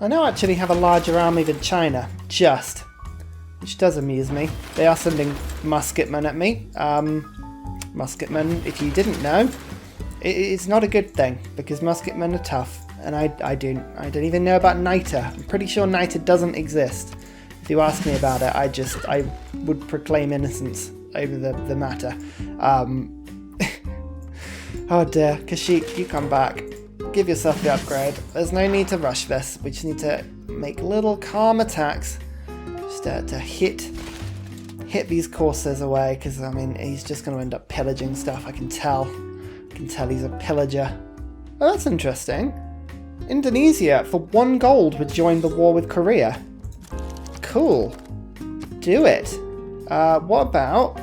I now actually have a larger army than China, which does amuse me. They are sending musketmen at me. Musketmen, if you didn't know, it's not a good thing, because musketmen are tough, and I don't even know about NITA. I'm pretty sure NITA doesn't exist. If you ask me about it, I would proclaim innocence over the matter. Oh dear, Keshik, you come back. Give yourself the upgrade. There's no need to rush this. We just need to make little calm attacks, just to hit these coursers away, because I mean he's just going to end up pillaging stuff. I can tell he's a pillager. Oh, that's interesting. Indonesia for 1 gold would join the war with Korea. Cool. Do it. What about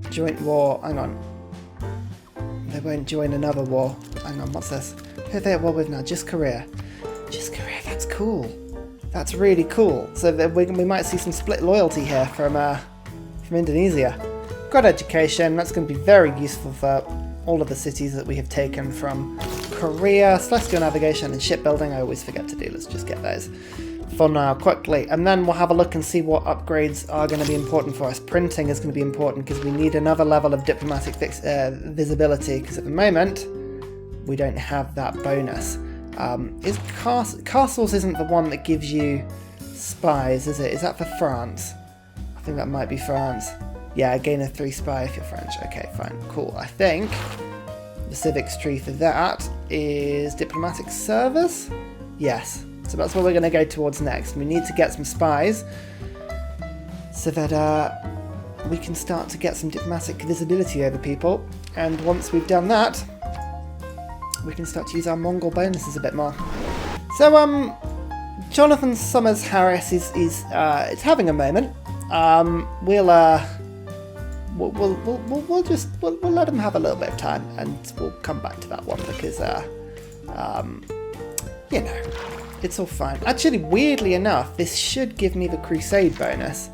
joint war? Hang on. They won't join another war. Hang on, what's this? Who are they at war with now? Just Korea. Just Korea. That's cool. That's really cool. So we might see some split loyalty here from Indonesia. Got education. That's going to be very useful for all of the cities that we have taken from Korea. Celestial navigation and shipbuilding. I always forget to do. Let's just get those for now quickly, and then we'll have a look and see what upgrades are going to be important for us. Printing is going to be important because we need another level of diplomatic visibility, because at the moment we don't have that bonus. Castles isn't the one that gives you spies, is it? Is that for France? I think that might be France. Yeah, gain a 3 spy if you're French. Okay, fine, cool. I think the civics tree for that is diplomatic service. Yes. So that's what we're going to go towards next. We need to get some spies so that we can start to get some diplomatic visibility over people. And once we've done that, we can start to use our Mongol bonuses a bit more. So, Jonathan Summers Harris is having a moment. We'll let him have a little bit of time, and we'll come back to that one because you know. It's all fine. Actually, weirdly enough, this should give me the Crusade bonus,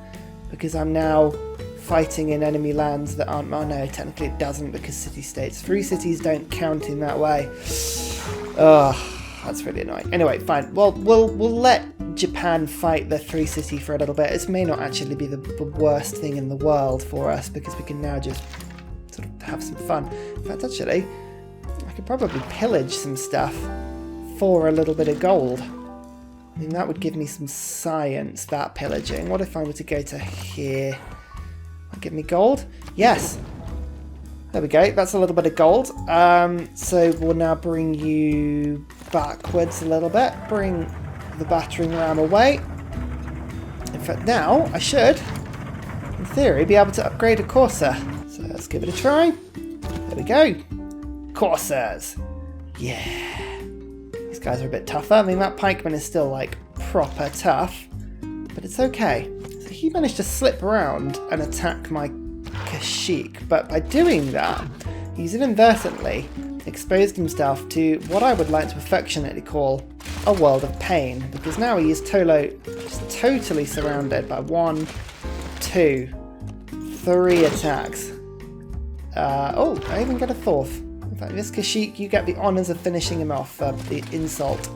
because I'm now fighting in enemy lands that aren't... Oh no, technically it doesn't, because city-states. 3 cities don't count in that way. Ugh, that's really annoying. Anyway, fine. Well, we'll let Japan fight the 3 city for a little bit. This may not actually be the worst thing in the world for us, because we can now just sort of have some fun. In fact, actually, I could probably pillage some stuff for a little bit of gold. I mean, that would give me some science, that pillaging. What if I were to go to here? Give me gold? Yes! There we go, that's a little bit of gold. So we'll now bring you backwards a little bit. Bring the battering ram away. In fact, now I should, in theory, be able to upgrade a courser. So let's give it a try. There we go. Coursers! Yeah! These guys are a bit tougher. I mean, that pikeman is still, like, proper tough. But it's okay. So he managed to slip around and attack my Keshik. But by doing that, he's inadvertently exposed himself to what I would like to affectionately call a world of pain. Because now he is just totally surrounded by 1, 2, 3 attacks. Oh, I even get a 4th. In fact, this Keshik, you get the honours of finishing him off, the insult.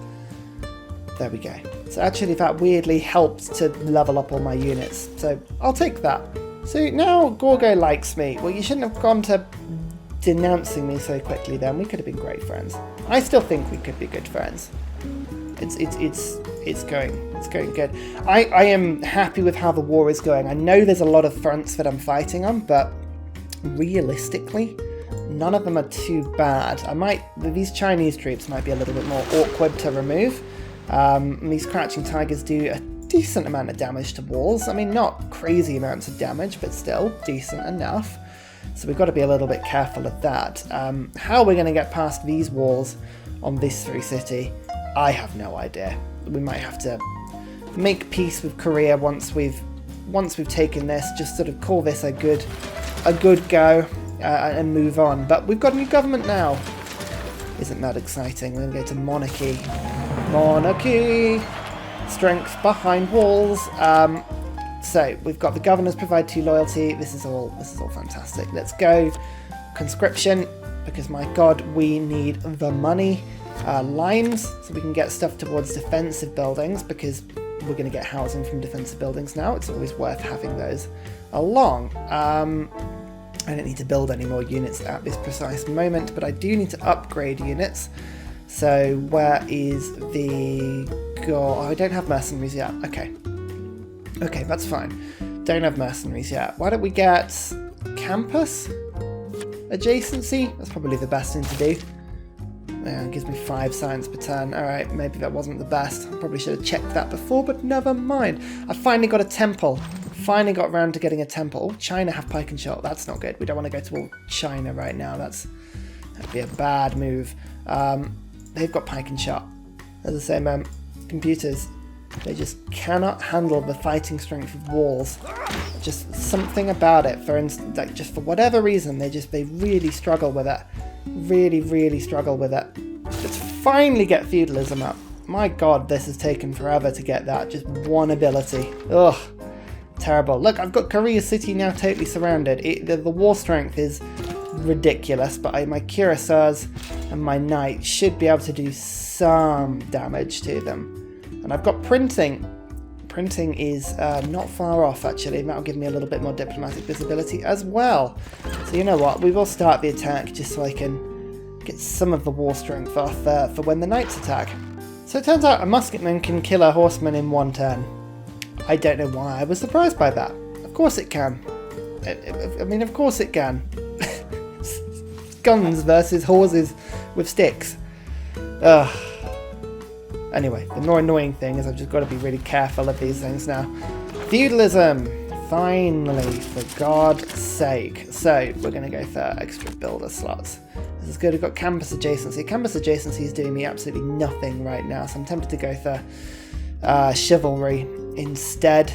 There we go. So actually that weirdly helped to level up all my units, so I'll take that. So now Gorgo likes me. Well, you shouldn't have gone to denouncing me so quickly then. We could have been great friends. I still think we could be good friends. It's going good. I am happy with how the war is going. I know there's a lot of fronts that I'm fighting on, but realistically, none of them are too bad. These Chinese troops might be a little bit more awkward to remove. These crouching tigers do a decent amount of damage to walls. I mean, not crazy amounts of damage, but still decent enough. So we've got to be a little bit careful of that. How we're going to get past these walls on this 3 city, I have no idea. We might have to make peace with Korea once we've taken this. Just sort of call this a good go. And move on. But we've got a new government now. Isn't that exciting? We're going to go to monarchy. Monarchy! Strength behind walls. So we've got the governors provide 2 loyalty. This is all fantastic. Let's go. Conscription, because my god, we need the money. lines, so we can get stuff towards defensive buildings, because we're going to get housing from defensive buildings now. It's always worth having those along. I don't need to build any more units at this precise moment, but I do need to upgrade units. So where is the goal? Oh, I don't have mercenaries yet. Okay. Okay, that's fine. Don't have mercenaries yet. Why don't we get campus adjacency? That's probably the best thing to do. Yeah, it gives me 5 science per turn. Alright, maybe that wasn't the best. I probably should have checked that before, but never mind. I finally got a temple. Finally got around to getting a temple. Oh, China have pike and shot. That's not good. We don't want to go to all China right now. That'd be a bad move. They've got pike and shot. As I say, computers, they just cannot handle the fighting strength of walls. Just something about it. For instance, like, just for whatever reason, they really struggle with it. Really struggle with it. Let's finally get feudalism up. My god, this has taken forever to get that. Just one ability. Ugh. Terrible. Look, I've got Korea City now totally surrounded. The war strength is ridiculous, but my cuirassiers and my knights should be able to do some damage to them. And I've got printing. Printing is not far off, actually. That'll give me a little bit more diplomatic visibility as well. So you know what? We will start the attack just so I can get some of the war strength off for when the knights attack. So it turns out a musketman can kill a horseman in 1 turn. I don't know why I was surprised by that. Of course it can. I mean, of course it can. Guns versus horses with sticks. Ugh. Anyway, the more annoying thing is I've just got to be really careful of these things now. Feudalism! Finally, for God's sake. So, we're going to go for extra builder slots. This is good. We've got campus adjacency. Campus adjacency is doing me absolutely nothing right now, so I'm tempted to go for chivalry instead.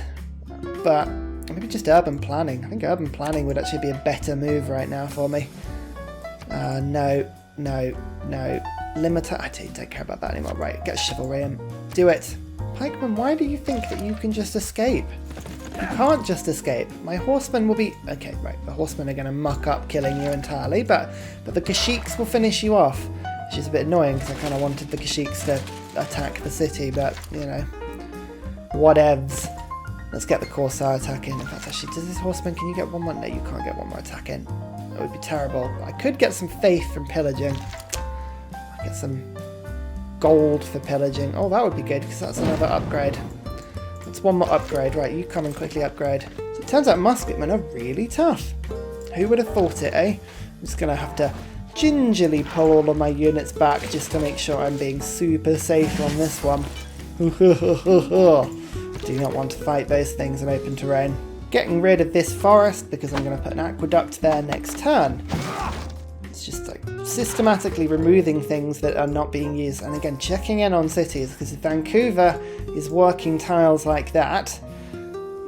But maybe just urban planning. I think urban planning would actually be a better move right now for me. No. Limiter. I don't care about that anymore. Right, get chivalry in. Do it. Pikeman, why do you think that you can just escape? You can't just escape. My horsemen will be... Okay, right. The horsemen are going to muck up killing you entirely, but the Keshiks will finish you off. Which is a bit annoying because I kind of wanted the Keshiks to attack the city, but, you know, whatevs. Let's get the Corsair attack in. In fact, actually, does this horseman... Can you get one more? No, you can't get one more attack in. That would be terrible. I could get some faith from pillaging. Get some gold for pillaging. Oh, that would be good because that's another upgrade. That's one more upgrade. Right, you come and quickly upgrade. So it turns out musketmen are really tough. Who would have thought it, eh? I'm just going to have to gingerly pull all of my units back just to make sure I'm being super safe on this one. Do not want to fight those things in open terrain. Getting rid of this forest because I'm going to put an aqueduct there next turn. It's just like systematically removing things that are not being used, and again checking in on cities, because if Vancouver is working tiles like that,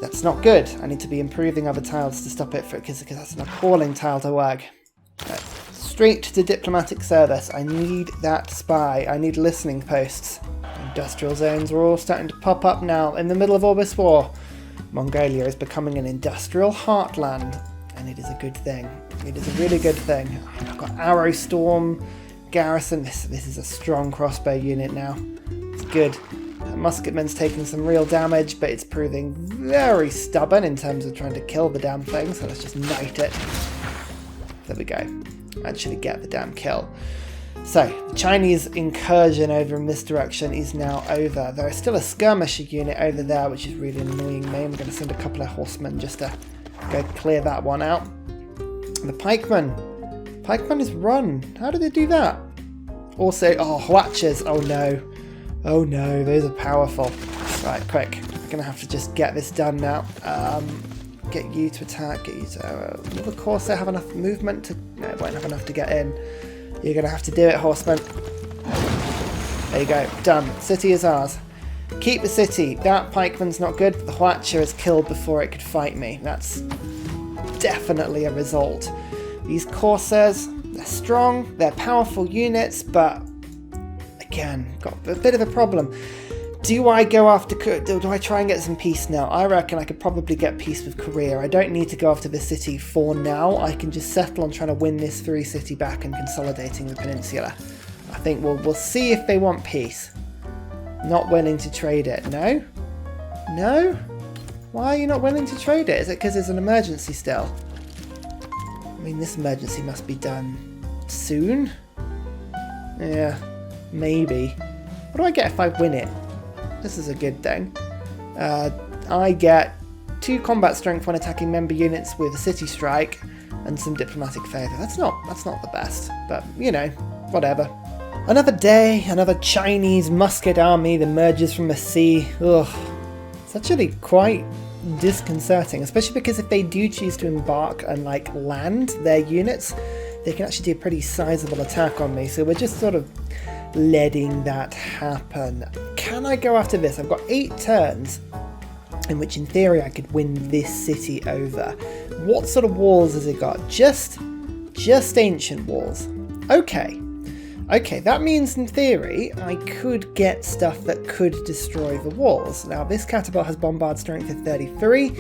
that's not good. I need to be improving other tiles to stop it, because that's an appalling tile to work. Right. Straight to diplomatic service. I need that spy. I need listening posts. Industrial zones are all starting to pop up now in the middle of all this war. Mongolia is becoming an industrial heartland, and it is a good thing. It is a really good thing. I've got Arrow Storm, Garrison. This is a strong crossbow unit now. It's good. Musketman's taking some real damage, but it's proving very stubborn in terms of trying to kill the damn thing, so let's just knight it. There we go. Actually get the damn kill. So, the Chinese incursion over in this direction is now over. There is still a skirmisher unit over there, which is really annoying me. I'm going to send a couple of horsemen just to go clear that one out. And the pikemen. Pikemen is run. How did they do that? Also, Huachas. Oh no. Oh no, those are powerful. Right, quick. I'm going to have to just get this done now. Get you to attack. Get you to... will the Corsair have enough movement to... No, it won't have enough to get in. You're going to have to do it, horsemen. There you go. Done. City is ours. Keep the city. That pikeman's not good, but the Huacha is killed before it could fight me. That's definitely a result. These Corsairs, they're strong, they're powerful units, but again, got a bit of a problem. Do I go after... Do I try and get some peace now? I reckon I could probably get peace with Korea. I don't need to go after the city for now. I can just settle on trying to win this free city back and consolidating the peninsula. I think we'll see if they want peace. Not willing to trade it. No? No? Why are you not willing to trade it? Is it because it's an emergency still? I mean, this emergency must be done soon. Yeah, maybe. What do I get if I win it? This is a good thing. I get 2 combat strength when attacking member units with a city strike and some diplomatic favour. That's not the best, but you know, whatever. Another day, another Chinese musket army that emerges from the sea. Ugh. It's actually quite disconcerting, especially because if they do choose to embark and like land their units, they can actually do a pretty sizable attack on me. So we're just sort of letting that happen. Can I go after this? I've got 8 turns in which in theory I could win this city over. What sort of walls has it got? Just ancient walls. Okay. Okay, that means in theory I could get stuff that could destroy the walls. Now this catapult has bombard strength of 33,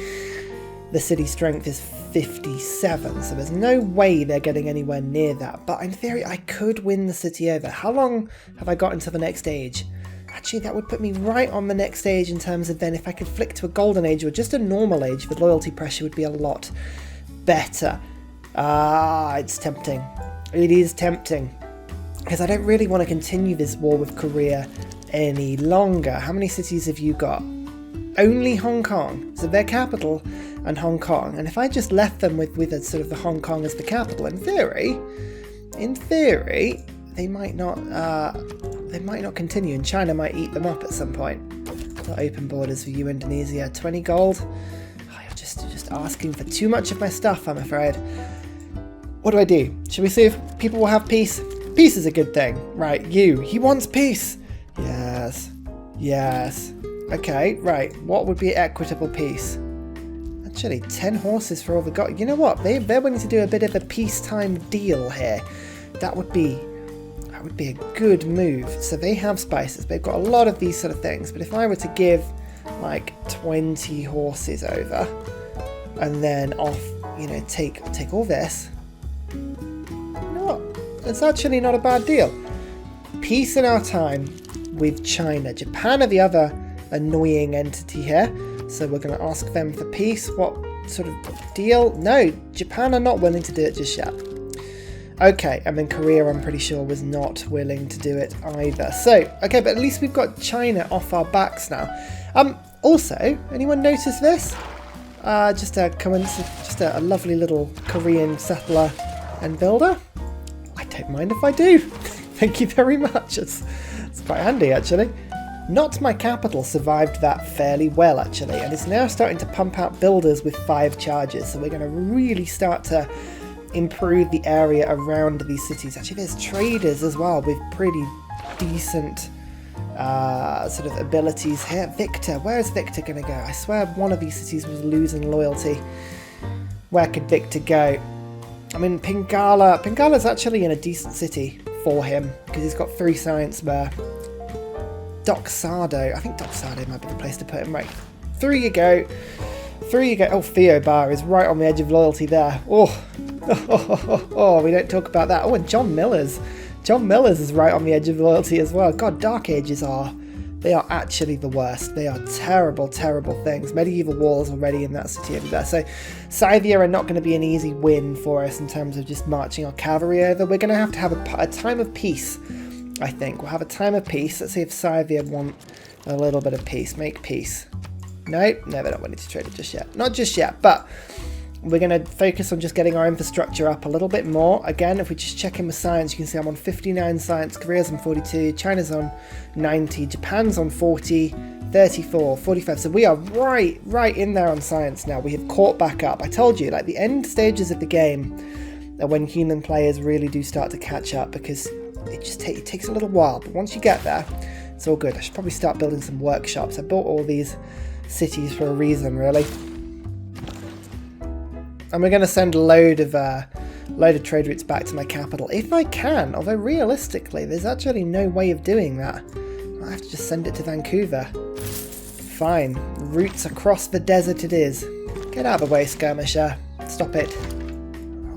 the city strength is 57, so there's no way they're getting anywhere near that. But in theory I could win the city over. How long have I got until the next age? Actually, that would put me right on the next age in terms of then if I could flick to a golden age or just a normal age, the loyalty pressure would be a lot better. It's tempting. It is tempting. Because I don't really want to continue this war with Korea any longer. How many cities have you got? Only Hong Kong. So their capital and Hong Kong. And if I just left them with a sort of the Hong Kong as the capital, in theory, they might not continue, and China might eat them up at some point. Got open borders for you, Indonesia. 20 gold. Oh, you're just asking for too much of my stuff, I'm afraid. What do I do? Should we see if people will have peace? Peace is a good thing. Right, he wants peace. Yes. Yes. Okay, right. What would be equitable peace? Actually, 10 horses for all the god. You know what? They're willing to do a bit of a peacetime deal here. That would be a good move. So they have spices. They've got a lot of these sort of things. But if I were to give like 20 horses over and then off, you know, take all this. It's actually not a bad deal. Peace in our time with China. Japan are the other annoying entity here. So we're going to ask them for peace. What sort of deal? No, Japan are not willing to do it just yet. Okay, and then Korea, I'm pretty sure, was not willing to do it either. So, okay, but at least we've got China off our backs now. Also, anyone notice this? Just a coincidence, just a lovely little Korean settler and builder. I don't mind if I do. Thank you very much. It's quite handy, actually. Not My Capital survived that fairly well, actually, and it's now starting to pump out builders with 5 charges. So we're going to really start to improve the area around these cities. Actually, there's traders as well with pretty decent sort of abilities here. Victor, where is Victor going to go? I swear one of these cities was losing loyalty. Where could Victor go? I mean, Pingala's actually in a decent city for him because he's got 3 science there. Doxado, I think Doxado might be the place to put him. Right, through you go. Through you go. Oh, Theobar is right on the edge of loyalty there. Oh, we don't talk about that. Oh, and John Miller's is right on the edge of loyalty as well. God, Dark Ages they are actually the worst. They are terrible, terrible things. Medieval walls already in that city over there. So Scythia are not going to be an easy win for us in terms of just marching our cavalry over. We're going to have a time of peace, I think. We'll have a time of peace. Let's see if Scythia want a little bit of peace. Make peace. No, they're not willing to trade it just yet. Not just yet, but we're going to focus on just getting our infrastructure up a little bit more. Again, if we just check in with science, you can see I'm on 59 science, Korea's on 42, China's on 90, Japan's on 40, 34, 45. So we are right in there on science now. We have caught back up. I told you, like the end stages of the game are when human players really do start to catch up because it takes a little while. But once you get there, it's all good. I should probably start building some workshops. I built all these cities for a reason, really. And we're going to send a load of trade routes back to my capital if I can, although realistically there's actually no way of doing that. I have to just send it to Vancouver. Fine, routes across the desert it is. Get out of the way, skirmisher. Stop it.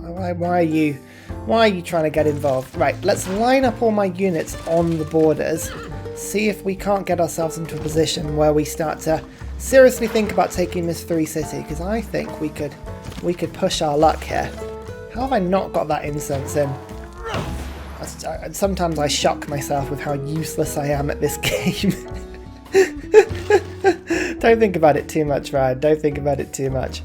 Why are you Why are you trying to get involved? Right, let's line up all my units on the borders. See if we can't get ourselves into a position where we start to seriously think about taking this free city, because I think we could push our luck here. How have I not got that incense in? Sometimes I shock myself with how useless I am at this game. Don't think about it too much, Ryan. Don't think about it too much.